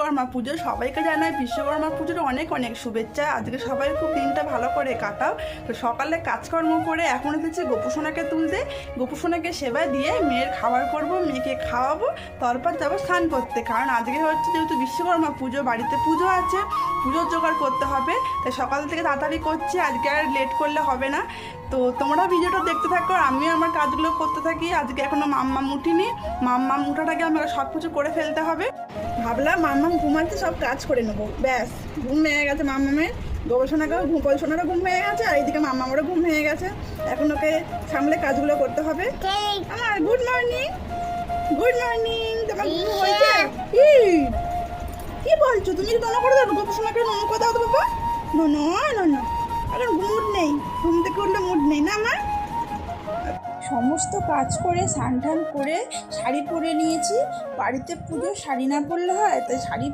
বিশ্বকর্মা পুজো। সবাইকে জানাই বিশ্বকর্মা পুজোর অনেক অনেক শুভেচ্ছা। আজকে সবাই খুব দিনটা ভালো করে কাটাও। তো সকালে কাজকর্ম করে এখন এসেছি গোপুসোনাকে তুলতে। গোপুসোনাকে সেবা দিয়ে মেয়ের খাবার করব, মেয়েকে খাওয়াবো, তারপর যাবো স্নান করতে। কারণ আজকে হচ্ছে যেহেতু বিশ্বকর্মা পুজো, বাড়িতে পুজো আছে, পুজোর জোগাড় করতে হবে। তাই সকাল থেকে তাড়াতাড়ি করছি, আজকে আর লেট করলে হবে না। তো তোমরা ভিডিওটা দেখতে থাকো, আমিও আমার কাজগুলো করতে থাকি। আজকে এখনো মাম্মাম উঠিনি, মাম্মাম উঠাটাকে আমার সব কিছু করে ফেলতে হবে। ভাবলাম মাম্মাম ঘুমাচ্ছে, সব কাজ করে নেবো। ব্যাস, ঘুম ভেঙে গেছে মাম্মামের। গবেষণারও ঘুম ভেঙে গেছে, আর এইদিকে মাম্মামেরও ঘুম ভেঙে গেছে। এখন ওকে সামলে কাজগুলো করতে হবে। আমার গুড মর্নিং, গুড মর্নিং। তোমার ঘুম হয়েছে? কি বলছো তুমি? নন করে দাও, গবেষণাকে নন করে দাও তো বাবা। নন এখন মুড নেই, ঘুম থেকে উঠলে মুড নেই না আমার। সমস্ত কাজ করে স্নান টান করে শাড়ি পরে নিয়েছি। বাড়িতে পুজো, শাড়ি না পরলে হয়? তাই শাড়ি